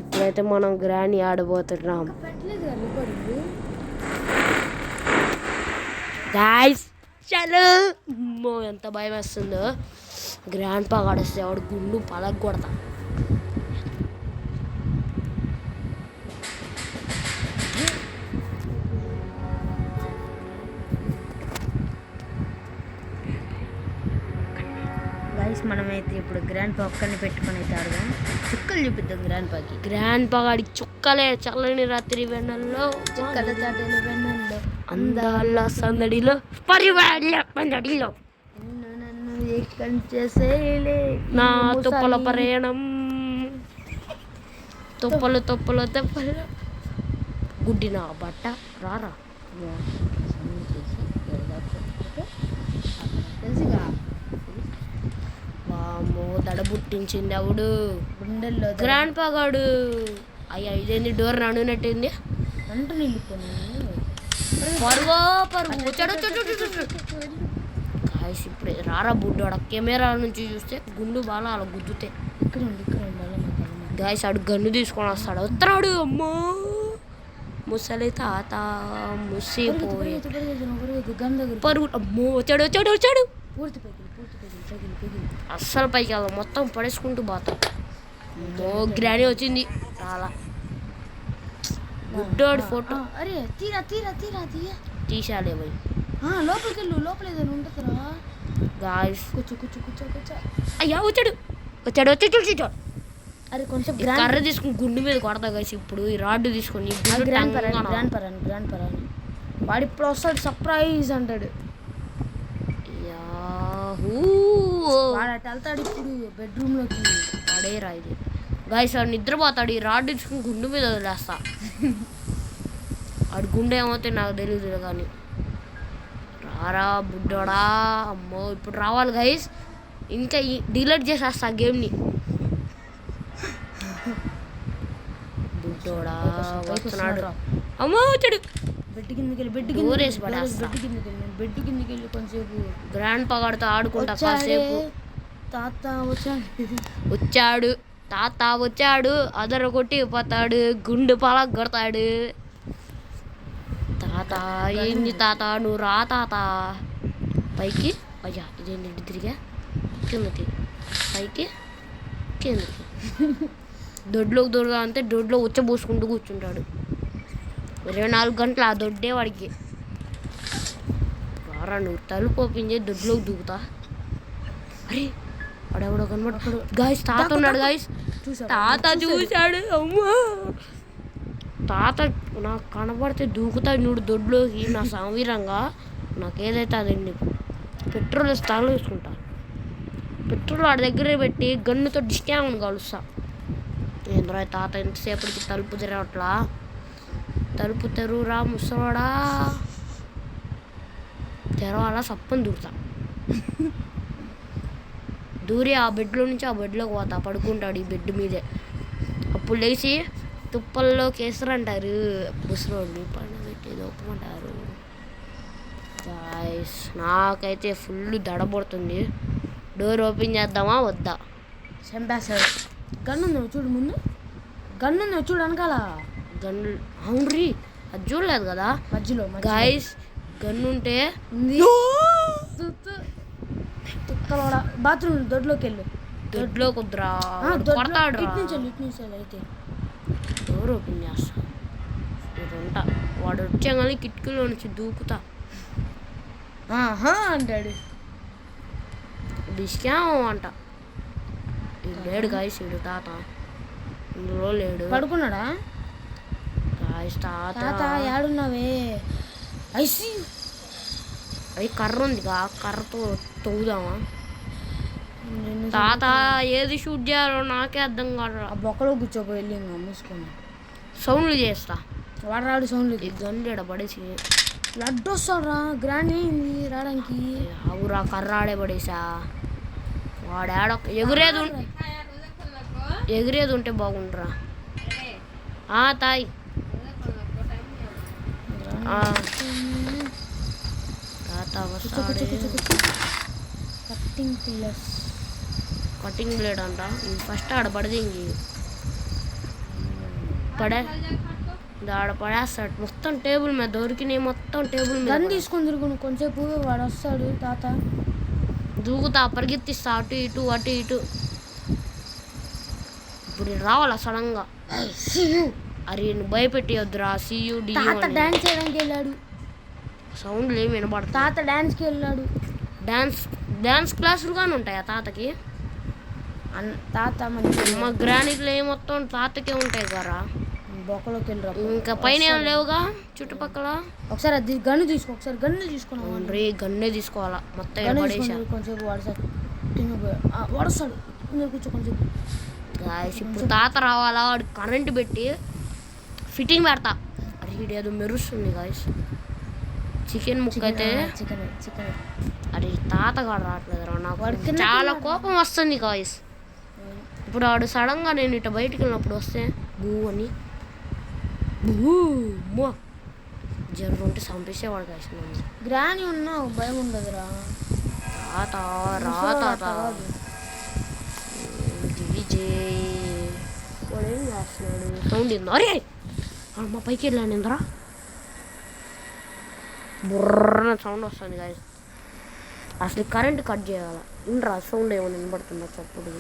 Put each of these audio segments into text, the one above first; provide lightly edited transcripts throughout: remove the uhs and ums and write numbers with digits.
ఇప్పుడైతే మనం grand ఆడబోతున్నాం guys. చలో ఎంత భయం వేస్తుందో. గ్రాండ్ పా ఆడేస్తే వాడు గుండు పలక కొడతా. మనమైతే ఇప్పుడు గ్రాండ్ పా ఒక్కరిని పెట్టుకొని అయితే ఆడదాం. చుక్కలు చూపిద్దాం గ్రాండ్ పాకి. గ్రాండ్ పా గాడికి చుక్కలే చల్లని రాత్రి వెన్నెల్లో చుక్కల చాటలు వెన్నెల్లో అందాల సందడిలో పరివాళ్ళ సందడిలో నన్ను ఏకం చేసేలే నా తుప్పల ప్రయాణం తుప్పలు గుడ్డిన బట్ట రారా తెలుసుగా. వామ్మో దడ పుట్టించింది అవుడు గుండెల్లో గ్రాండ్ పా గాడు. అయ్యా ఇదేంది డోర్ నడునట్టింది. అంటూ నిలుపుకొని పరువు ఇప్పుడు రారా బుడ్డోడ. కెమెరా నుంచి చూస్తే గుండు బాగా అలా గుద్దుతే. ఇక్కడ గాయస్ ఆడు గన్ను తీసుకొని వస్తాడు. వస్తున్నాడు. అమ్మో ముసలి తాత ముసిపోయి పరుగు. అమ్మో వచ్చాడు. అస్సలు పైకి వెళ్దాం. మొత్తం పడేసుకుంటూ పోతాం. అమ్మో గ్రాని వచ్చింది. చాలా గుడ్డోడి ఫోటో. అరే తీరా తీసాలే పోయి లోపలికి వెళ్ళు. లోపల ఏదైనా ఉంటుందిరా గాయస్. కూర్చో. అయ్యా వచ్చాడు. అరే కొంచెం కర్ర తీసుకుని గుండు మీద కొడతా గాయస్. ఇప్పుడు ఈ రాడ్డు తీసుకొని గ్రాండ్ పరాని వాడు ఇప్పుడు వస్తాడు. సర్ప్రైజ్ అంటాడు. వాడు అటు వెళ్తాడు ఇప్పుడు బెడ్రూమ్లోకి. వాడే రాయిది గాయస్. వాడు నిద్రపోతాడు. ఈ రాడ్డు తీసుకుని గుండు మీద వదిలేస్తా. వాడు గుండె ఏమవుతాయి నాకు తెలియదు కానీ. రారా బుడ్డోడా. అమ్మో ఇప్పుడు రావాలి గైస్. ఇంకా డిలీట్ చేసేస్తా గేమ్ని. బుడ్డోడా వస్తున్నాడు. అమ్మో వచ్చాడు. బెడ్ కిందకి వెళ్ళి బెడ్ కిందకి వెళ్ళి కొంచెంసేపు గ్రాండ్ పగాడుతో ఆడుకుంటా కాసేపు. తాత వచ్చాడు. అదర కొట్టి పోతాడు. గుండు పలక కొడతాడు. తాత ఏంది తాత నువ్వు రా తాత. పైకి అయ్యా ఇదేంటి తిరిగా కిందకి పైకి కిందకి. దొడ్లోకి దొరగా అంటే దొడ్లో ఉచ్చబోసుకుంటూ కూర్చుంటాడు. 24 గంటలు ఆ దొడ్డే వాడికి. రారా నువ్వు తలుపు ఓపెన్ చేసి దొడ్లోకి దూకుతా. అరే వాడెవడో కనబడతాడు గాయస్. తాత ఉన్నాడు గాయస్. తాత చూశాడు. అమ్మా తాత నాకు కనబడితే దూకుతాడు నువ్వు దొడ్లోకి. నా సంవీరంగా నాకేదైతే అదండి. పెట్రోల్ స్థానం వేసుకుంటా. పెట్రోల్ వాడి దగ్గరే పెట్టి గన్నుతో డిస్కామని కలుస్తా. ఏంద్రా తాత ఎంతసేపటికి తలుపు తెరవట్లా. తలుపు తెరువురా ముసలోడా. తెరవాలా సప్పని దూరుతా. దూరి ఆ బెడ్లో నుంచి ఆ బెడ్లోకి పోతా. పడుకుంటాడు ఈ బెడ్ మీదే. అప్పుడు లేచి తుప్పల్లో కేసరంటారు. ముసలోడిని పండబెట్టేది ఒప్పుకుంటారు. గాయ్స్ నాకైతే ఫుల్ దడబడుతుంది. డోర్ ఓపెన్ చేద్దామా వద్దా. చంపేస్తాడు. గన్ను చూడు ముందు. గన్ను చూడు అనకాల. గన్ను అవును అది చూడలేదు కదా మధ్యలో. గాయస్ గన్నుంటే బాత్రూమ్ దొడ్లోకి వెళ్ళు. దొడ్లో కుదరా కొడతాడు. అయితే డోర్ ఓపెన్ చేస్తా. ఇదంతా వాడు వచ్చాగానే కిటికీలో నుంచి దూకుతా. అంటాడు. డిస్కామ్ అంట. లేడు గాయస్ ఈడు తాత. ఇందులో లేడు. పడుకున్నాడా గాయస్ తాత ఏడున్నావే. ఐసి అది కర్ర ఉందిగా కర్రతో తవ్వుదామా. తాత ఏది షూట్ చేయాలో నాకే అర్థం కాదు. ఆ బొక్కలో కూర్చోపోయి వెళ్ళి ఇంకా మూసుకొని సౌండ్లు చేస్తా. వాడు రాడు సౌండ్లు. ఈ గన్ను పడేసి లడ్డు వస్తాడురా. గ్రాండ్ అయింది రావడానికి. అవురా కర్ర ఆడే పడేసా. వాడాడ ఎగిరేది ఉంటే బాగుండరా. తాయ్ తాత కట్టింగ్ బ్లేడ్ అంట. ఫస్ట్ ఆడ పడితే ఇంక పడే ఆడ పడేస్తాడు మొత్తం టేబుల్ మీద దొరికినాయి మొత్తం టేబుల్ మీద గన్ తీసుకొని తిరుగును కొంచెంసేపు వాడు వస్తాడు తాత దూకుతా పరిగెత్తిస్తా అటు ఇటు ఇప్పుడు రావాలా సడన్గా అరే నువ్వు భయపెట్టేయొద్దురా సియు తాత డాన్స్ చేయడానికి వెళ్ళాడు సౌండ్లు ఏమి వినపడతా తాత డాన్స్కి వెళ్ళాడు డాన్స్ క్లాసులు కానీ ఉంటాయా తాతకి తాత మంచి మా గ్రానీలో ఏ మొత్తం తాతకే ఉంటాయి కదా బొక్కలోకి వెళ్ళరా ఇంకా పైన ఏం లేవుగా చుట్టుపక్కల ఒకసారి అది గన్ను తీసుకో ఒకసారి గన్ను తీసుకున్నాం రే గన్నే తీసుకోవాలా మొత్తం పడేసా కొంచెంసేపు వాడస్తాడు కూర్చో కొంచెం గాయస్ ఇప్పుడు తాత రావాలా వాడు కరెంట్ పెట్టి ఫిట్టింగ్ పెడతా అరే ఇదేదో మెరుస్తుంది గాయస్ చికెన్ ముక్క అయితే చికెన్ అరే తాత కాడ రావట్లేదు నాకు చాలా కోపం వస్తుంది గాయస్ ఇప్పుడు వాడు సడన్గా నేను ఇట్లా బయటికి వెళ్ళినప్పుడు వస్తే బూ అని బూ జరుగుంటే చంపేసేవాడు గాయస్ నన్ను గ్రాని ఉన్నావు భయం ఉండదురా తాత రా తాత వాడు ఏం చేస్తున్నాడు సౌండ్ ఏందో అరే మా పైకి వెళ్ళాను ఇంద్రా బుర్రన సౌండ్ వస్తుంది గాయస్ అసలు కరెంట్ కట్ చేయాలి ఇంద్రా సౌండ్ ఏమైనా వినబడుతుందా చప్పుడు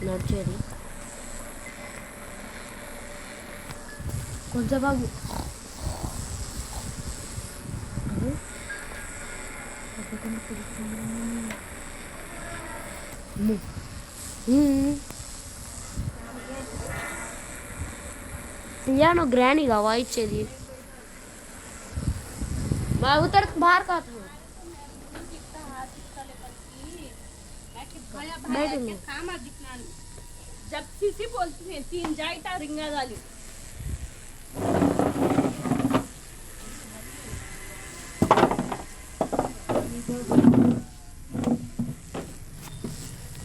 నడిచేది కొంచెం బాగు पियानो ग्रैनी का वाइचेది मैं उतर बाहर का था जब सीसी बोलती है 3 जायटा रिंगा झाली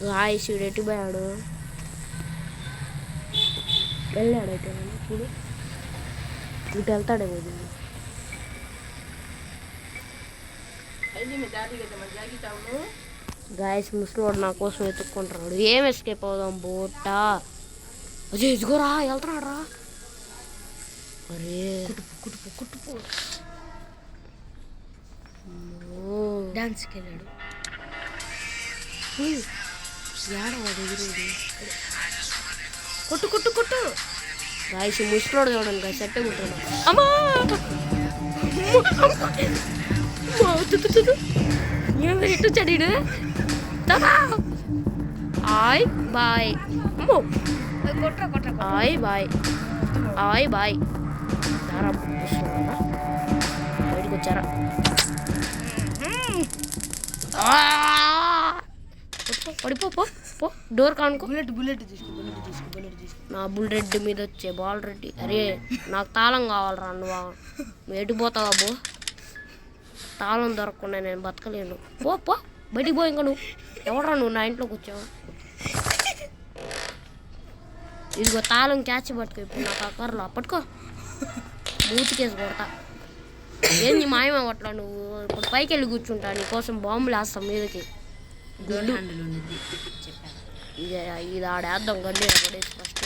గాయస్ ఎటు పోయాడు వెళ్ళాడైతే చూడు ఇటు వెళ్తాడేమో గాయస్ ముసలివాడు నా కోసం వెతుక్కుంటున్నాడు ఏం ఎస్కేప్ అవుదాం బోటా అదే ఇదిగోరా వెళ్తున్నాడు రా అరే కుట్టుపు డాన్స్కి వెళ్ళాడు ఏడవాడు ఎదురుది కొట్టు గాయస్ ముసలోడు చూడండి గాయస్ సెట్టే కుట్టాడు అమ్మా ఎటు చడిడు ఆయ్ బాయ్ ఆయ్ బాయ్ దారా బయటకు వచ్చారా పడిపో పో డోర్ కానుకో బుల్లెట్ తీసుకో నా బుల్ రెడ్ మీద వచ్చే బాల్ రెడ్డి అరే నాకు తాళం కావాలరా నువ్వు ఎటు పోతావా బో తాళం దొరకకుండా నేను బతకలేను పో బయటికి పో ఇంకా నువ్వు ఎవడరా నువ్వు నా ఇంట్లోకి వచ్చావు ఇదిగో తాళం క్యాచ్ పట్టుకో ఇప్పుడు నాకు అక్కర్లా పట్టుకో మూతికేసి కొడతా ఏంది మాయమవట్లా నువ్వు ఇప్పుడు పైకి వెళ్ళి కూర్చుంటా నీకోసం బాంబులు వేస్తాం మీదకి ఇది ఆడేద్దాం గడ్డి పడేసి ఫస్ట్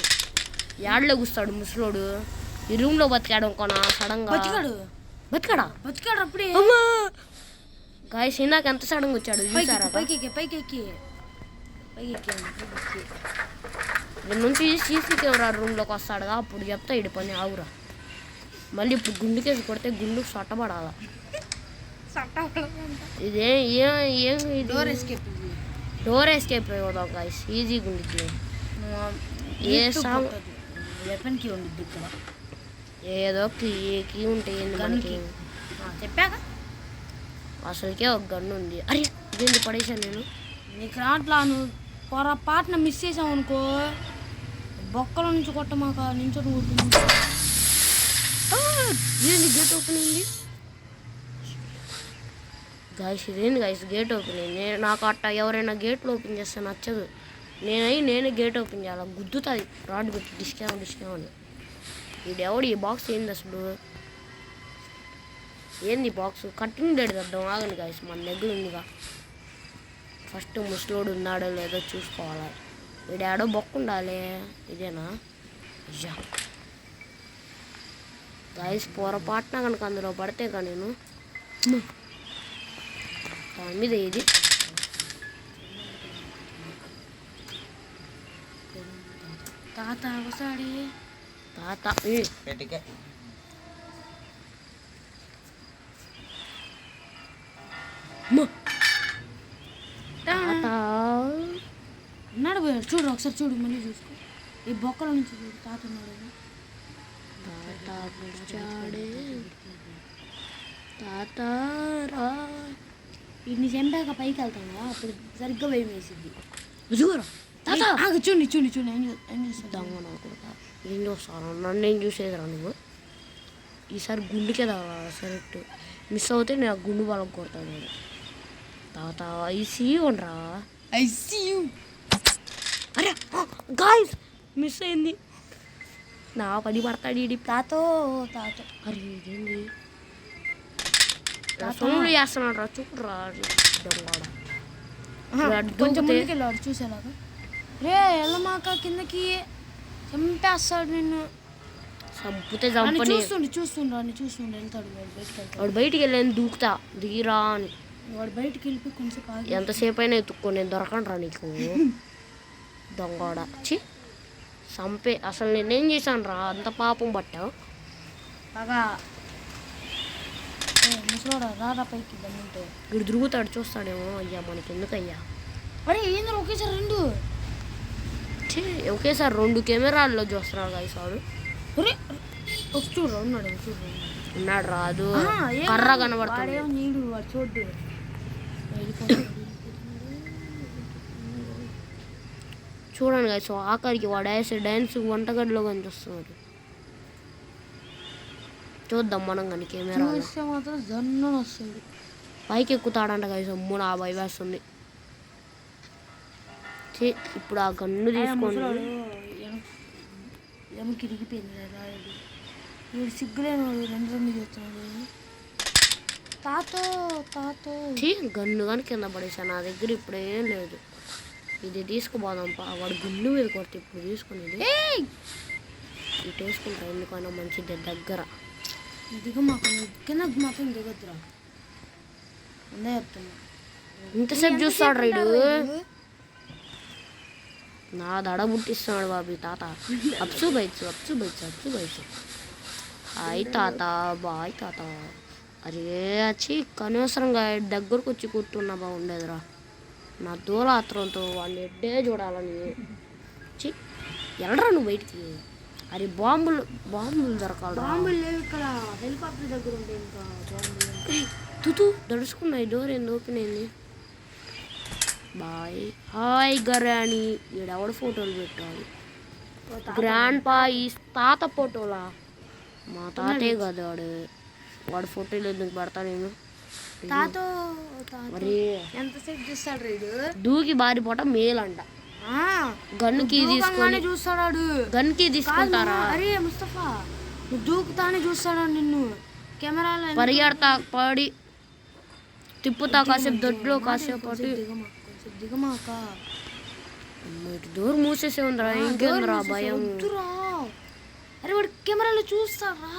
యాడ్లో కూస్తాడు ముసలోడు ఈ రూమ్లో బతికాడు కొన సడన్గా బతికాడా అప్పుడే గాయస్ ఇందాక ఎంత సడన్గా వచ్చాడు చూసారా పైకి దీని నుంచి సీసీ కెమెరా రూమ్లోకి వస్తాడుగా అప్పుడు చెప్తా ఇడి పని ఆవురా మళ్ళీ ఇప్పుడు గుండుకేసి కొడితే గుండుకు సొట్టబడాల ఇదే ఏం డోర్ ఎస్కేప్ అయిపోదాం గాయస్ ఈజీ గుండికి ఏ వెపన్కి ఉండిద్ది ఇక్కడ ఏదో కీ ఉంటాయి మనకి చెప్పాక అసలుకే ఒక గన్ను ఉంది అరే దీన్ని పడేసాను నేను నీకు రాట్లా నువ్వు పొరపాటున మిస్ చేసావు అనుకో బొక్కల నుంచి కొట్టమాక నించొని కొట్టింది ఏంది గేట్ ఓపెన్ అయింది గాయస్ ఇదేంది గాయస్ గేట్ ఓపెన్ అయింది నాకు అట్ట ఎవరైనా గేట్లు ఓపెన్ చేస్తే నచ్చదు నేనే గేట్ ఓపెన్ చేయాలి గుద్దుతుంది రాడ్ పెట్టి డిస్కామని వీడెవడు ఈ బాక్స్ ఏంది అసలు ఏంది బాక్స్ కటింగ్ డేట్ తెద్దాం ఆగండి గాయస్ మన దగ్గర ఉందిగా ఫస్ట్ ముసలోడు ఉన్నాడో లేదో చూసుకోవాలి వీడాడో బొక్క ఉండాలి. ఇదేనా? అయ్యా గాయస్, పొరపాటున కనుక అందులో పడితే కానీ నేను దాని మీద ఏది తాత ఒకసారి తాత పెట్టికే తాత ఉన్నాడు పోయాడు. చూడు ఒకసారి చూడు, మళ్ళీ చూసుకో. ఈ బొక్కల నుంచి చూడు, తాత ఉన్నాడు. తాత వచ్చాడే తాత రా. ఇన్ని చెంపాక పైకి వెళ్తాను, అప్పుడు సరిగ్గా భయం వేసింది. చూడరా తాత. చూడండి చూడండి చూడండి, ఏం చేస్తాడు. దొంగ నా కొడుకా. ఏం చూస్తాను? నన్ను ఏం చూసేదిరా నువ్వు? ఈసారి గుండుకే తగలాలి సరెక్ట్. మిస్ అవుతే నేను ఆ గుండు వాళ్ళకి కొడతాను నేను. తాత ఐసీ ఉండరా. I see you. అరే గాయస్, మిస్ అయింది. నా పని పడతాడు ఇడి. తాతో తాత అరే ఇదేంది సొమ్ములు చేస్తున్నాడు రా. చూడరా దొంగ. కొంచెం ముందుకు వెళ్ళాడు చూసేలాగా. రే వెళ్ళమాక కిందకి, చంపేస్తాడు నిన్ను. చంపితే చంపని. చూస్తుండ్రు అని చూస్తుండ్రు, వెళ్తాడు వాడు బయటకు వెళ్తాడు. వాడు బయటికి వెళ్ళాను దూకుతా దిగిరా అని. వాడు బయటికి వెళ్ళిపోయి కొంచెం ఆగి ఎంతసేపు అయినా ఎత్తుక్కో, నేను దొరకండ్రా నీకు దొంగోడ. చి చంపే. అసలు నేనేం చేశాను రా అంత పాపం పట్టావు? బాగా ముసలోడా రారా పైకి దమ్ముంటే. వీడు తిరుగుతాడు చూస్తాడేమో. అయ్యా మనకి ఎందుకు అయ్యా? అరే ఏంద్ర ఒకేసారి రెండు. ఛీ, ఒకేసారి 2 కెమెరాల్లో చూస్తున్నాడు గాయస్ వాడు. అరే ఒక చూడు ఉన్నాడు, చూడు ఉన్నాడు రాదు. కర్ర కనబడుతుంది. వాడేమో నీడు, వాడు చూడు. చూడండి గాయస్, ఆఖరికి వాడు వేసే డ్యాన్స్ వంటగదిలో కనిపిస్తున్నాడు. చూద్దాం మనం కానీ కెమెరా. చూస్తే మాత్రం జన్ను వస్తుంది. పైకి ఎక్కుతాడంట గాయస్. అమ్మో నా భయం వేస్తుంది. ఇప్పుడు ఆ గన్ను తీసుకోండి. ఎముకి ఇరిగిపోయింది రాయుడు. వీడు సిగ్గులేని వాడు, 2 చేస్తున్నాడు. తాతో తాతో గన్ను కానీ కింద పడేసా. నా దగ్గర ఇప్పుడు ఏం లేదు. ఇది తీసుకుపోదాం పా. వాడు గుండు మీద కొడితే ఇప్పుడు తీసుకునేది ఇటు వేసుకుంటా. ఎందుకైనా మంచిది దగ్గర. దిగ మాకు కింద మాత్రం దిగొద్దురా. ఉందే చెప్తున్నా. ఇంతసేపు చూస్తాడు రైడు. నా దడ పుట్టిస్తున్నాడు బాబు తాత. అప్సు బైట్స్ అప్సు బైట్స్ అప్సు బైట్స్. హాయ్ తాత, బాయ్ తాత. అరే వచ్చి కనవసరంగా దగ్గరకు వచ్చి కూర్చున్నా బాగుండేదిరా. నా దూలాత్రంతో వాడిని ఎడ్డే చూడాలని. చి వెళ్ళరా నువ్వు బయటికి. అరే బాంబులు దొరకాలి. బాంబులు లేవు ఇక్కడ, హెలికాప్టర్ దగ్గర ఉంటే ఇంకా బాంబులు. తుతు దడుచుకున్నాయి. డోర్ ఏంది ఓపెన్ అయింది. బాయ్ హాయ్ గరాని. ఈడెవడు ఫోటోలు పెట్టాలి. గ్రాండ్ పా ఈ తాత ఫోటోలా? మా తాతే కదా వాడు ఫోటోలు ఎందుకు పెడతా నేను? తాతో మరి ఎంతసేపు చూస్తాడు రైడు. దూకి బారిపోట మేలంట. గన్నుకి తీసుకొని చూస్తాడు. గన్కి తీసుకుంటారా? అరే ముస్తఫా, నువ్వు దూకుతానే చూస్తాడు నిన్ను. కెమెరాలో పరిగెడతా పడి తిప్పుతా కాసేపు దొడ్లో కాసేపు పడి. దిగమాక. డోర్ మూసేసే ఉందిరా. ఇంకేందిరా భయం? అరే వాడు కెమెరాలో చూస్తారా?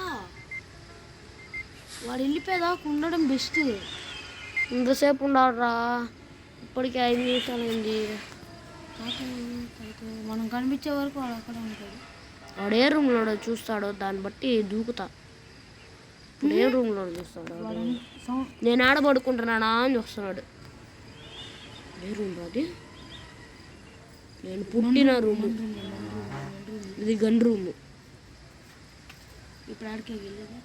వాడు వెళ్ళిపోయేదాకా ఉండడం బెస్ట్. ఇంతసేపు ఉండాలరా. ఇప్పటికే 5 నిమిషాలు అయింది. మనం కనిపించే వరకు వాడు అక్కడ ఉంటాడు. వాడు ఏ రూమ్లో చూస్తాడో దాన్ని బట్టి దూకుతా. ఇప్పుడు ఏ రూమ్లో చూస్తాడు? నేను ఆడ పడుకుంటున్నానా అని చూస్తున్నాడు. ఏ రూమ్ అది? నేను పుట్టిన రూము. ఇది గన్ రూము. ఇప్పుడు ఆడికి వెళ్ళేది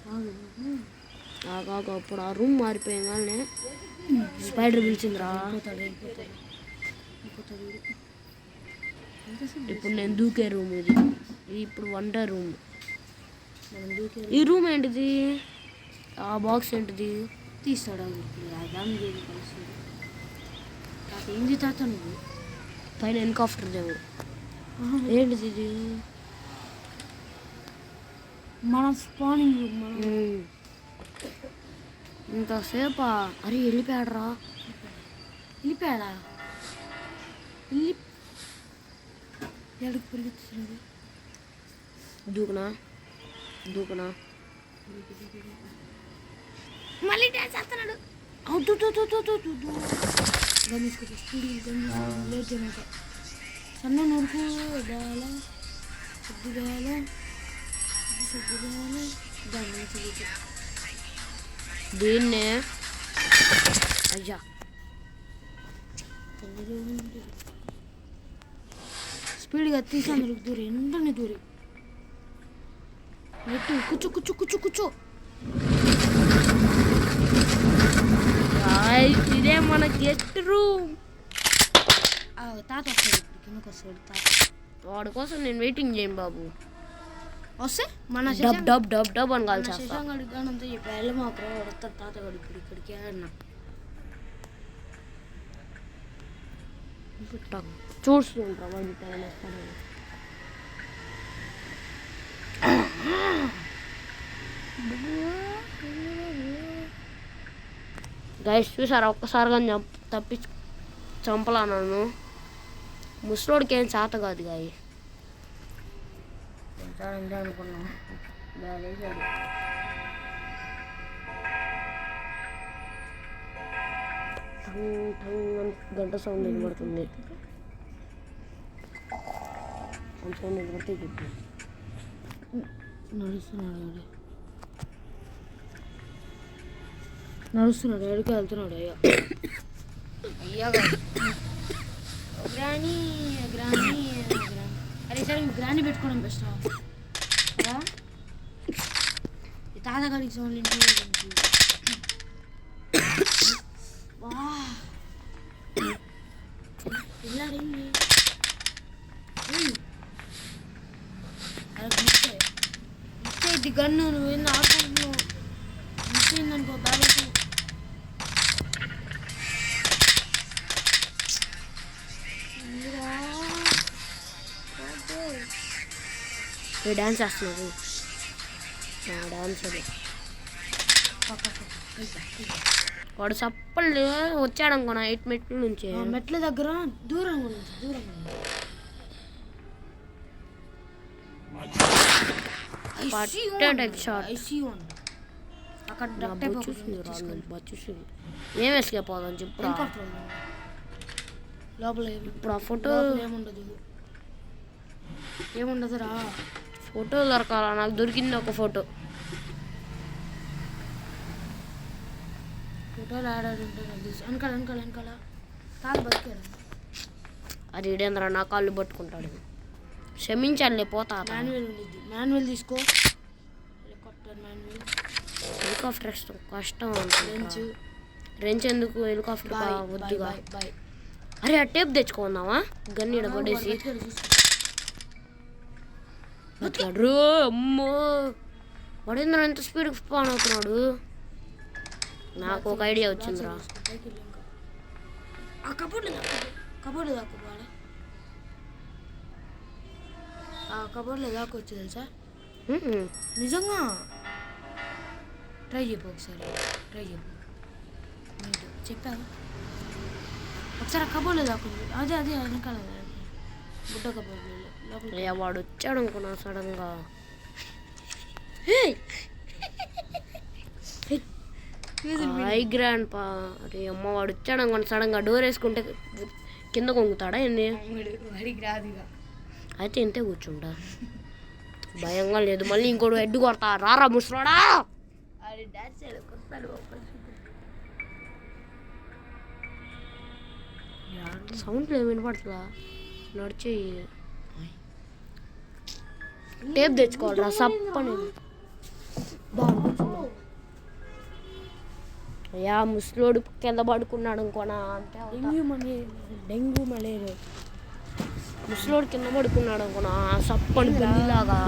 ఇప్పుడు ఆ రూమ్ మారిపోయింది. కానీ స్పైడర్ పిలిచిందిరా. ఇప్పుడు నేను దూకే రూమ్ ఇది. ఇప్పుడు వంట రూమ్. ఈ రూమ్ ఏంటిది? ఆ బాక్స్ ఏంటిది? తీస్తాడు దాన్ని కలిసి. తాత ఏంది తాత నువ్వు? పైన హెలికాప్టర్ దేవు. ఏంటిది ఇది? మన స్పానింగ్ రూమ్. మనం ఇంతసేపా? అరే వెళ్ళిపోయాడరా. వెళ్ళిపోయాడా? ఎక్కడికి పరిగెత్తుతున్నాడు? దూకునా దూకునా మళ్ళీ డ్యాన్స్ చేస్తున్నాడు. గమనించుకో స్పీడ్ లేట్ చేయక సన్న నూరుకు వేయాల సర్ది వేయాల గమనించి దీన్నే అయ్యా స్పీడ్గా తీసాను దూరి ఎండని దూరి నెట్టు కూర్చో కూర్చో కూర్చో కూర్చో. ఇదే మన గెస్ట్ రూమ్. తాత వస్తాడు ఇప్పుడు కిందకు వస్తాడు తాత. వాడి కోసం నేను వెయిటింగ్ చేయను బాబు. వస్తే మన డబ్ డబ్ డబ్ డబ్ అని కాల్ చేస్తా. శశాంక్ గానంతా చెప్పి వెళ్ళమాకు వస్తాడు తాత గడు ఇప్పుడు ఇక్కడికి అన్నా చూస్తూ ఉంటా వాడి టైం వస్తాడని. గైస్ చూసారా ఒక్కసారిగా చంపలా నన్ను. ముసలోడికి ఏం చేత కాదు గాయ అనుకున్నాం. గంట సౌండ్ వినబడుతుంది. సౌండ్ వినబడితే చెప్పి నడుస్తున్నాడు ఎక్కడికి వెళ్తున్నాడు. అయ్యా అయ్యా గ్రానీ గ్రానీ అరే సరే గ్రానీ పెట్టుకోవడం బెస్ట్ కదా. ఈ తాతగారికి సౌండ్ వెళ్ళాడండి. ఇది గన్ను నువ్వు ఏంది ఆడుకుంటున్నావు? మిస్ అయిందనుకో బ్యాలెన్స్. డాన్స్ చేస్తున్నాడు. డాన్స్ అది వాడు చప్పలు వచ్చాడు అనుకున్నా 8 మెట్ల నుంచి. మెట్ల దగ్గర దూరంగా నుంచి దూరంగా ఏం వేసుకపోదాం చెప్పు లోపల. ఇప్పుడు ఆ ఫోటో ఏముండదురా. ఫోటో దొరకాల. నాకు దొరికింది ఒక ఫోటోలు ఆడాడు ఉంటుంది వెనకాల వెనకాల వెనకాల తాత బతికాడు. అది ఇడేంద్ర నా కాళ్ళు పట్టుకుంటాడు. క్షమించాలి పోతా. మాన్యువల్ ఉండిద్ది. మాన్యువల్ తీసుకో. Helicopter manual. హెలికాప్టర్ కష్టం. రెంచ్ ఎందుకు హెలికాప్టర్ వద్దుగా. అరే ఆ టేప్ తెచ్చుకుందామా గన్నీడ పడేసి. బతికాడు. అమ్మో వాడేంద్ర ఎంత స్పీడ్ స్పాన్ అవుతున్నాడు. నాకు ఒక ఐడియా వచ్చిందిరా. ఆ కబోర్డ్ దాక్కోవాలి. ఆ కబోర్డ్లో దాక్కొచ్చు తెలుసా నిజంగా. ట్రై చెప్పు ఒకసారి. ట్రై చెప్పు చెప్పావు ఒకసారి. ఆ కబోర్డ్లో దాక్కుంది. అదే అదే వెనకాల బుడ్డ కబోర్డ్లో లోపల. వాడు వచ్చాడు అనుకున్నా సడన్గా. హై గ్రాండ్ పా. అరే అమ్మ వాడు వచ్చాడు అనుకున్నా సడన్గా. డోర్ వేసుకుంటే కింద కొంగుతాడా ఏంది? వాడికి రాదుగా. అయితే ఇంతే కూర్చుంటా. భయంగా లేదు. మళ్ళీ ఇంకోటి హెడ్ కొడతా. రారా ముసలోడా. సౌండ్లు ఏమి వినపడట్లా. నడిచి టేప్ తెచ్చుకోవాలరా సప్పని. అయ్యా ముసలోడు కింద పడుకున్నాడు అనుకోనా. అంటే డెంగ్యూ మలేరియా. ముసలోడు కింద పడుకున్నాడు అనుకున్నా సప్పని బల్లిలాగా.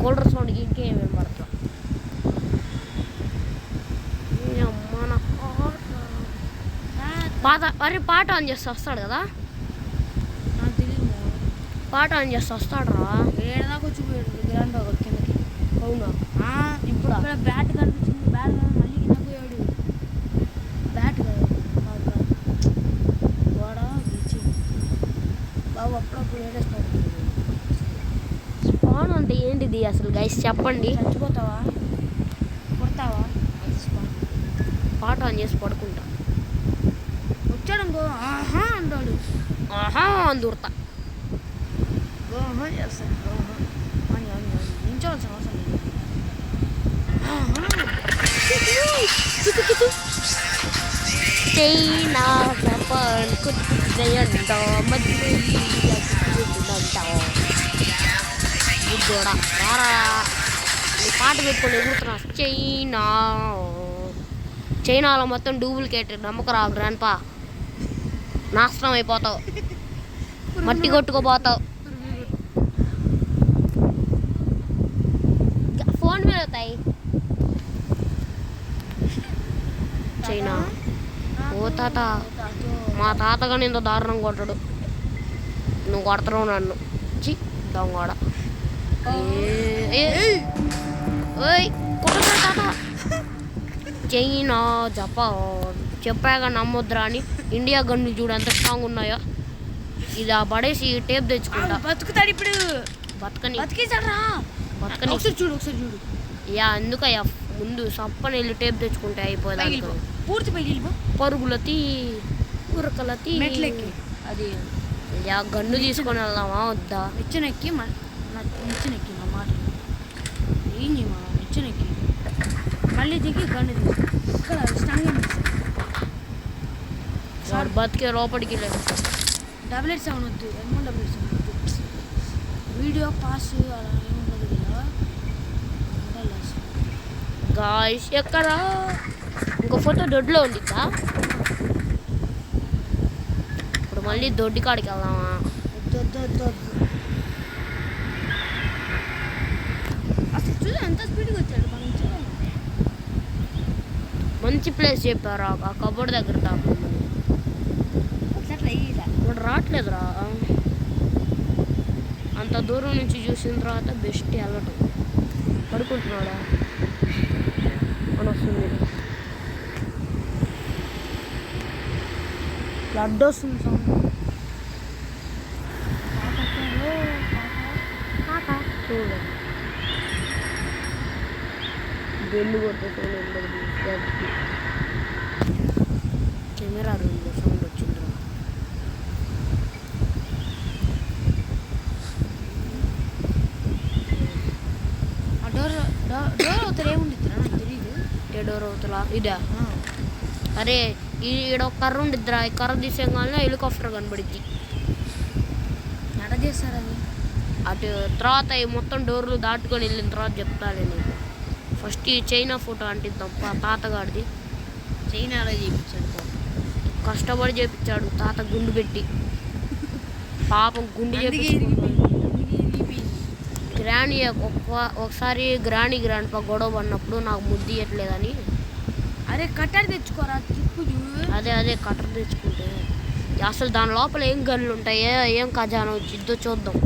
కూలర్ సౌండ్కి ఇంకేమేమి పడతా. అమ్మ నా పాట. అరే పాట ఆన్ చేస్తే వస్తాడు కదా. నాకు తెలియదు. పాట ఆన్ చేస్తే వస్తాడు రా. ఏడాదాకా వచ్చిపోయాడు గ్రాండ్ బాగా కిందకి. అవునా ఇప్పుడు బ్యాట్ కనిపించింది. బ్యాట్ మళ్ళీ కింద పోయాడు. బ్యాట్ కాదు బాబు అప్పుడప్పుడు వేరే స్పాట్ స్పాన్ అంటే ఏంటిది అసలు గైస్ చెప్పండి. చచ్చిపోతావా కొడతావా పాట ఆన్ చేసి పడుకుంటా. వచ్చాడు ఇంకో ఆహా అంటాడు ఆహా అందుర్తా. ఆహా చేస్తాడు ఆహా అని అని అని నించోవాల్సిన అవసరం లేదు. ఆహా చైనా జపాన్ కుట్టియంట బుద్ధోడా రారా నీ పాట పెట్టుకొని ఎగురుతున్నా. చైనాలో మొత్తం డూప్లికేట్ నమ్మకరా గ్రాండ్పా, నాశనం అయిపోతావు, మట్టి కొట్టుకోపోతావు. ఫోన్ మీద అవుతాయి చైనా. ఓ తాత, మా తాతగాని ఇంత దారుణం కొట్టడు, నువ్వు కొడతావు నన్ను. చి దొంగోడ. ఓయ్ కొట్టరా తాత. చైనా జపాన్ చెప్పాక నమ్మొద్దురా అని. ఇండియా గన్ను చూడు ఎంత స్ట్రాంగ్ ఉన్నాయో. ఇది ఆ పడేసి టేప్ తెచ్చుకుంటా. బతుకుతాడు ఇప్పుడు. బతకని బతికేసాడు బతకని ఒకసారి చూడు యా ఎందుకయ్యా ముందు సప్పని వెళ్ళి టేప్ తెచ్చుకుంటే అయిపోయింది. పూర్తి పైకి వెళ్ళిపో. పరుగులతి ఉరకలతి మెట్లెక్కి అది యా గన్ను తీసుకొని వెళ్దామా వద్దా? నిచ్చెనెక్కి నిచ్చెనెక్కి మా మాట ఏం చేయమా నిచ్చెనెక్కి మళ్ళీ దిగి గన్ను తీసి ఇక్కడ స్టాండ్ వాడు బతికే లోపలికి లేదు. 787 వద్దు, M7 వద్దు. వీడియో పాస్ అలా ఏముండదు కదా. గాయ్స్ ఎక్కడా ఇంకో ఫోటో దొడ్లో ఉండిద్దా? ఇప్పుడు మళ్ళీ దొడ్డి కాడికి వెళ్దామా? వద్దు అసలు చూడు ఎంత స్పీడ్గా వచ్చాడు మనం చూడాలి. మంచి ప్లేస్ చెప్పారా ఆ కబోర్డ్ దగ్గర దాకా. అట్లా ఇప్పుడు రావట్లేదురా. అంత దూరం నుంచి చూసిన తర్వాత బెస్ట్ వెళ్ళటం. పడుకుంటున్నాడా అని వస్తుంది. లడ్డు వస్తుంది సౌండ్. చూడు బెల్లు కొట్టే సౌండ్ ఉండదు. కెమెరా రూమ్లో సౌండ్ వచ్చిందిరా. డోర్ అవుతారు ఏముండిద్దిరా నాకు తెలియదు. ఏ డోర్ అవుతలా ఇదా? అరే ఈడ ఒక కర్ర ఉండిద్దిరా. ఈ కర్ర తీసేగానే హెలికాప్టర్ కనబడిద్ది. ఎడ చేస్తారు అది? అటు తర్వాత ఈ మొత్తం డోర్లు దాటుకొని వెళ్ళిన తర్వాత చెప్తాలే నీకు. ఫస్ట్ ఈ చైనా ఫోటో అంటిద్దాం తాతగాడిది. చైనాలో చేయించాడు కష్టపడి చేపించాడు తాత గుండు పెట్టి. పాపం గుండు గ్రాండ్ ఒకసారి గ్రాండ్ పా గొడవ పడినప్పుడు నాకు ముద్దు ఇవ్వట్లేదని. అరే కట్టర్ తెచ్చుకోరా చిక్కులు. అదే కట్టర్ తెచ్చుకుంటే అసలు దాని లోపల ఏం గన్నులు ఉంటాయో ఏం ఖజానా వచ్చిద్దో చూద్దాం.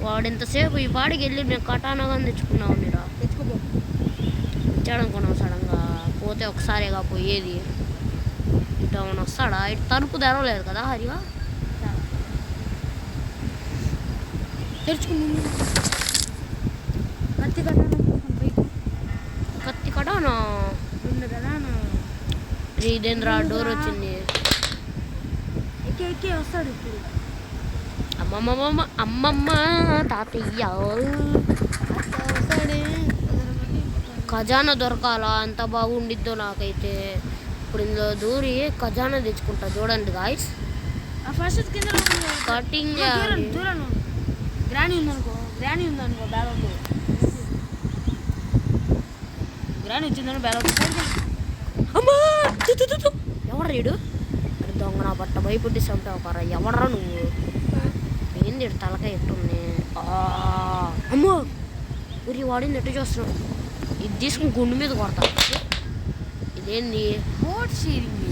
వాడు ఇంతసేపు ఈ పాడికి వెళ్ళి నేను కటానాగా తెచ్చుకున్నావు మీరా. తెచ్చుకోబో ఇచ్చాడనుకున్నావు సడన్గా. పోతే ఒకసారిగా పోయేది. ఇటు అవును వస్తాడా? ఇటు తలుపు తెరవలేదు కదా హరిగా. తెరుచుకుని కత్తి కటానా ఇదేంద్రా డోర్ వచ్చింది. ఎక్కి వస్తాడు ఇప్పుడు. అమ్మమ్మ తాతయ్య ఖజానా దొరకాలా? అంత బాగుండిద్దో నాకైతే. ఇప్పుడు ఇందులో దూరి ఖజానా తెచ్చుకుంటా. చూడండి గాయ్స్. ఫస్ట్ కింద కటింగ్ దూరం గ్రానీ ఉందనుకో బ్యాలెన్స్ గ్రానీ వచ్చిందని బ్యాలెన్స్. అమ్మా ఎవరు రీడు? అరే దొంగ నా బట్ట భయపెట్టి చంపావు కరా. ఎవడరా నువ్వు? ఏంది తలకాయ ఎట్టుంది? అమ్మో ఉరి వాడింది ఎట్టు చూస్తున్నావు. ఇది తీసుకుని గుండు మీద కొడతా. ఇదేంది? Board sharing.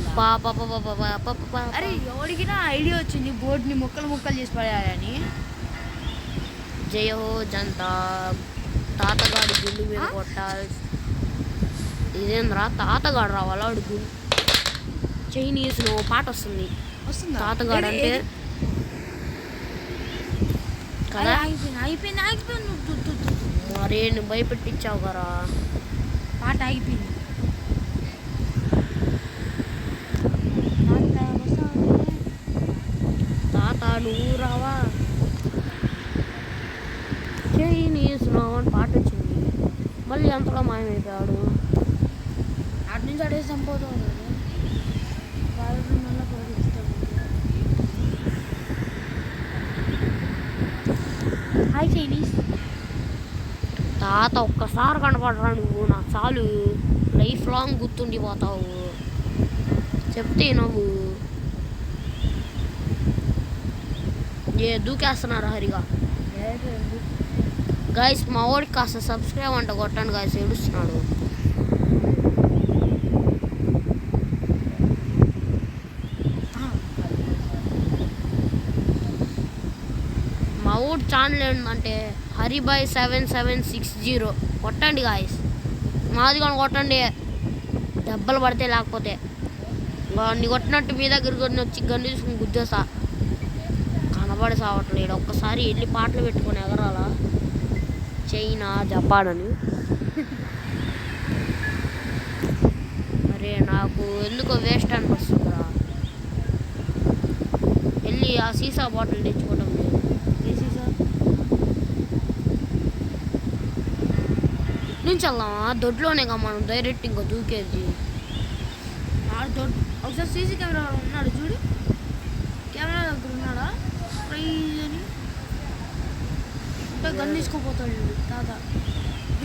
అరే ఎవరికినా ఐడియా వచ్చింది బోర్డుని ముక్కలు చేసి పడేయాలని. జయ హో జనతా తాతగాడి గుండు మీద కొట్టాలి. ఇదేంద్రా తాతగాడు రావాలా అడుగు చైనీస్లో పాట వస్తుంది వస్తుందా తాతగాడు అంటే కదా ఆగిపోయింది మరే నువ్వు భయపెట్టించావు కదా పాట ఆగిపోయింది తాత నువ్వు రావా చైనీస్లో అని పాట వచ్చింది మళ్ళీ అంతలో మాయమైపోయాడు అటు నుంచి అడేసి చంపోతాడు వాళ్ళు మళ్ళీ పోగిస్తాడు హాయ్ చైనీస్ తాత ఒక్కసారి కనపడరా నువ్వు నాకు చాలు లైఫ్ లాంగ్ గుర్తుండిపోతావు చెప్తే నువ్వు దూకేస్తున్నారు హరిగా గైస్ మా వాడికి కాస్త సబ్స్క్రైబ్ అంట కొట్టండి గైస్ ఏడుస్తున్నాడు మా ఊడి ఛానల్ ఏంటంటే హరిబాయ్ 7760 కొట్టండి గాయస్ మాది కానీ కొట్టండి దెబ్బలు పడితే లేకపోతే వాడిని కొట్టినట్టు మీ దగ్గరికి వచ్చి గన్ను తీసుకుని గుద్దేసా కనబడి సావట్లేడు ఒక్కసారి వెళ్ళి పాటలు పెట్టుకొని ఎగరాలా చైనా జపాన్ అని అరే నాకు ఎందుకో వేస్ట్ అనిపిస్తుందిరా వెళ్ళి ఆ సీసా బాటిల్ తెచ్చుకోవడం లేదు ఏ సీసా నుంచి వెళ్దామా దొడ్లోనేగా మనం డైరెక్ట్ ఇంకా దూకేది ఒకసారి సీసీ కెమెరా ఉన్నాడు చూడు కెమెరా దగ్గర ఉన్నాడా ప్రైజ్ అని అంటే గన్ తీసుకోపోతాడు తాత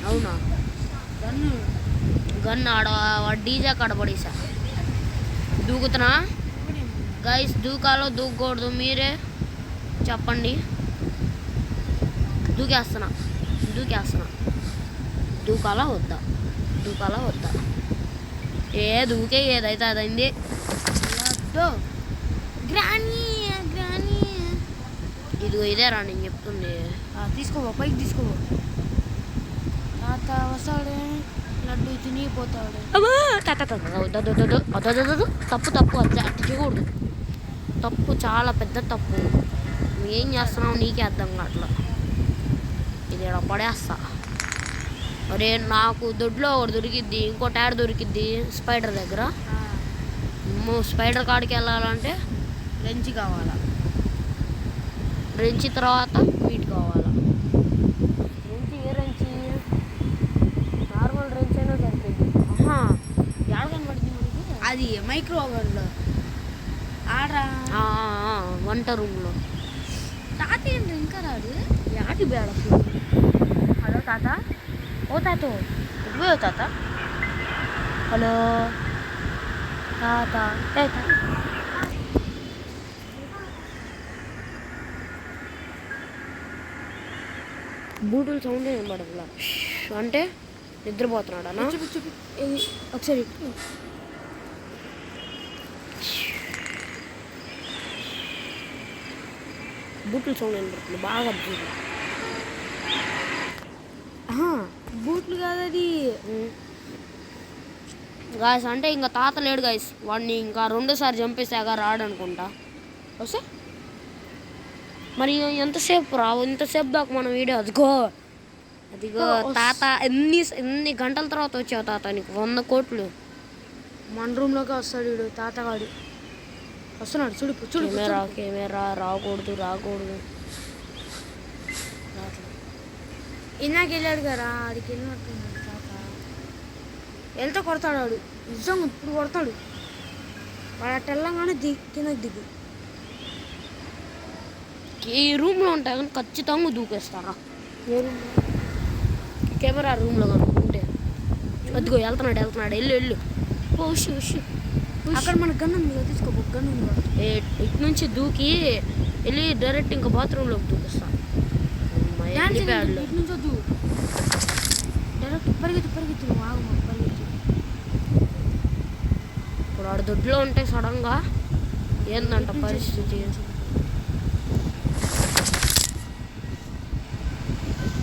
అవునా గన్ను గన్ ఆడ డీజే కాడ పడేసా దూకుతున్నా గైస్ దూకాలో దూకకూడదు మీరే చెప్పండి దూకేస్తున్నా దూకాలా వద్దా దూకే ఏదైతే అదైంది గ్రానీ ఇదిగో ఇదేరా నేను చెప్తుంది తీసుకోబో పైకి తీసుకోబో తాత వస్తాడే లడ్డు తినిగిపోతాడు తప్పు అట్లా చేయకూడదు తప్పు చాలా పెద్ద తప్పు ఏం చేస్తున్నావు నీకే అర్థం కావట్లా ఇది ఇక్కడ పడేస్తా అరే నాకు దొడ్లో ఒకటి దొరికిద్ది ఇంకో యాడ్ దొరికిద్ది స్పైడర్ దగ్గర స్పైడర్ కాడికి వెళ్ళాలంటే లంచ్ కావాలా రెంచి తర్వాత వీట్ కావాలా ఏ రెంచి నార్మల్ రెంచ్ అయినా సరిపోయింది ఎక్కడ కనబడింది మనకి అది మైక్రో ఓవెన్లో ఆడరా వంట రూమ్లో తాత ఏంటి ఇంకా రాడు యాటి బేడ హలో తాత ఓ తాత ఇదిగో తాత హలో తాత ఏ తాత బూటుల సౌండ్ ఏం పడదులా అంటే నిద్రపోతున్నాడా చూపి ఒకసారి బూటుల సౌండ్ ఏం పడుతుంది బాగా బూట్లు కాదు అది గాయస్ అంటే ఇంకా తాత లేడు గాయస్ వాడిని ఇంకా 2సారి చంపేసాక రాడనుకుంటా వస్తే మరి ఎంతసేపు రావు ఇంతసేపు దాకా మనం వీడియో అదిగో తాత ఎన్ని గంటల తర్వాత వచ్చావు తాత నీకు 100 కోట్లు మన రూమ్లోకి వస్తాడు వీడు తాతగాడు వస్తున్నాడు చూడు కెమెరా రాకూడదు ఇందాక వెళ్ళాడు కదా ఆడికి వెళ్ళినట్టున్నాడు తాత వెళ్తే కొడతాడు వాడు నిజంగా ఇప్పుడు కొడతాడు వాడు అట్ట వెళ్ళగానే కిందకి దిగు ఈ రూమ్లో ఉంటాయి కానీ ఖచ్చితంగా దూకేస్తారా ఏ రూమ్ కెమెరా రూమ్లో కనుక్కుంటే అదిగో వెళ్తున్నాడు వెళ్ళు అక్కడ మన గన్ను ఉంది తీసుకోబో గన్ను ఉంది ఇటు నుంచి దూకి వెళ్ళి డైరెక్ట్ ఇంకా బాత్రూంలోకి దూకిస్తా ఇటు నుంచి వద్దు డైరెక్ట్ పరిగెత్తి నువ్వు ఆగు పరిగెత్తి ఇప్పుడు ఆడ దొడ్లో ఉంటే సడన్గా ఏందంట పరిస్థితి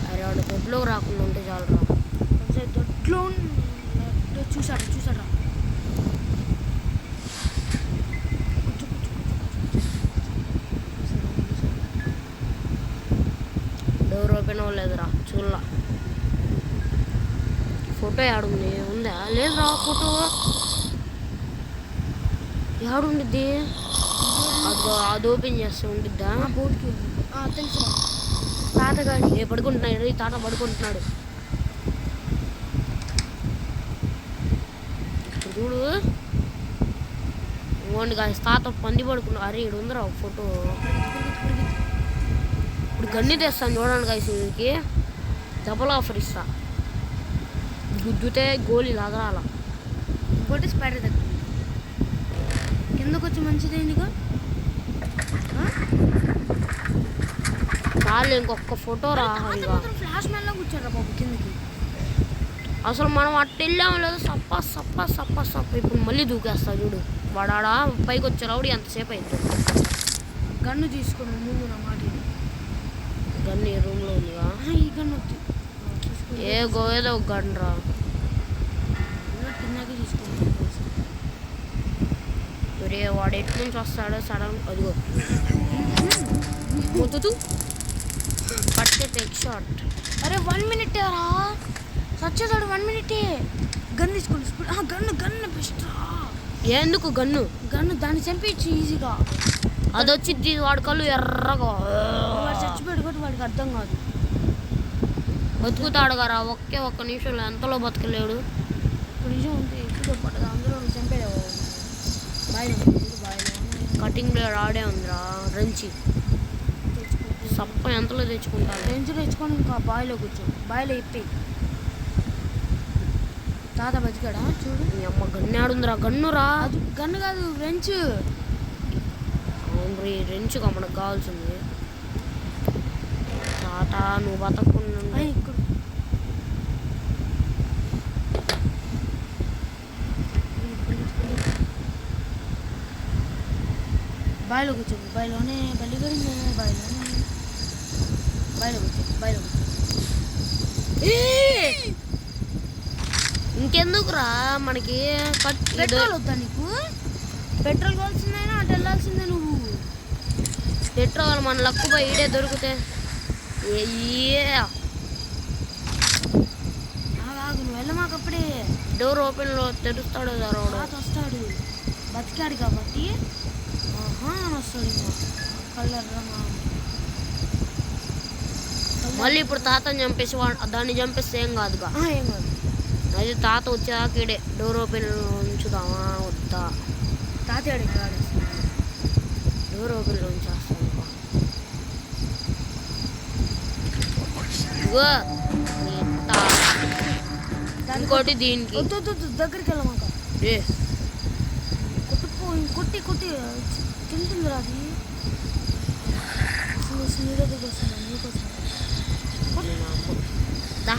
అరే ఆడ దొడ్లోకి రాకుండా ఉంటే చాలు రా దొడ్లో చూసాడు చూసాడు డోర్ ఓపెన్ అవ్వలేదురా చూడలా. ఫోటో ఏడుంది? ఉందా? లేదురా ఫోటో. ఏడుండిద్ది? అది ఓపెన్ చేస్తే ఉండిద్దా? బోర్డుకి తెలుసు. తాతగాడి పడుకుంటున్నాడు. ఈ తాత పడుకుంటున్నాడు చూడు. ఓండి గాయస్, తాత పంది పడుకున్నాడు. అరే ఇక్కడ ఉందిరా ఒక ఫోటో. ఇప్పుడు గన్ని తెస్తాను చూడండి గాయస్. వీడికి డబుల్ ఆఫర్ ఇస్తా. గుద్దుతే గోళీ లాగరాల. ఇంకోటి స్పైడర్ దగ్గర కిందకు వచ్చి మంచిదైందిగా. చాలు ఇంకొక ఫోటో రా. ఫ్లాష్ మ్యాన్ లో కూర్చోరా బాబు కిందకి. అసలు మనం అట్టు వెళ్ళాము లేదు. సప్ప సప్ప సప్ప సప్ప. ఇప్పుడు మళ్ళీ దూకేస్తా చూడు. వాడాడా పైకి వచ్చేరావుడు ఎంతసేపు అయింది. గన్ను తీసుకుని ముందు నా మాట. గన్ను ఏ రూమ్లో ఉందిగా? ఈ గన్ను వద్దు. ఏదో ఒక గన్ రా. తిన్నాకే తీసుకున్నాను. ఒరే వాడు ఎటు నుంచి వస్తాడో సడన్. అదిగో మొత్తుతూ పట్టే టెక్ షాట్. అరే 1 minute రా సచ్చేసాడు. 1 minute గన్ తీసుకోండి. గన్ను బెస్ట్ రా. ఎందుకు గన్ను? గన్ను దాన్ని చంపించి ఈజీగా. అది వచ్చింది వాడి కళ్ళు ఎర్రగా. వాడు చచ్చిపోయాడు కూడా వాడికి అర్థం కాదు. బతుకుతాడు కదా ఒక్క నిమిషంలో. ఎంతలో బతకలేడు. ఇప్పుడు నిజం ఉంటే ఎక్కువ పడదు. అందులో చంపాడు. బాయిలో కటింగ్ బ్లేడ్ ఆడే ఉందిరా. రంచి సప్ప ఎంతలో తెచ్చుకుంటాను. రెంచు తెచ్చుకొని ఇంకా బాయిలో కూర్చో. బాయిలో ఇప్పి. తాత బతికాడా చూడు. మీ అమ్మ గన్ను ఆడుందిరా. గన్నురా. అది గన్ను కాదు రెంచు. అవును రెంచుగా మనకు కావాల్సింది. తాత నువ్వు బతకుండా ఇక్కడ బాయిలో కూర్చో. బాయిలోనే బలిగడింది. బాయిలో కూర్చో. ఇంకెందుకురా మనకి పెట్రోల్ వద్దా నీకు? పెట్రోల్ కావాల్సిందైనా అటు వెళ్ళాల్సిందే నువ్వు. పెట్రోల్ మన లక్కు పోయి ఈడే దొరికితే ఆగు నువ్వు వెళ్ళమాకప్పుడే. డోర్ ఓపెన్లో తెరుస్తాడు జరవడు. వస్తాడు బతికాడు కాబట్టి వస్తాడు. కలర్ మళ్ళీ ఇప్పుడు తాతని చంపేసి దాన్ని చంపేస్తే ఏం కాదుగా. ఏం కాదు. అయితే తాత వచ్చాక ఈడే డోర్ ఓపెన్ ఉంచుదామా వద్దా? తాత డోర్ ఓపెన్లో ఉంచేస్తాను. ఇగో ఇంకోటి దీనికి దగ్గరికి వెళ్ళమాక. కొట్టి తింటుంది రా. అది నీకోసం దా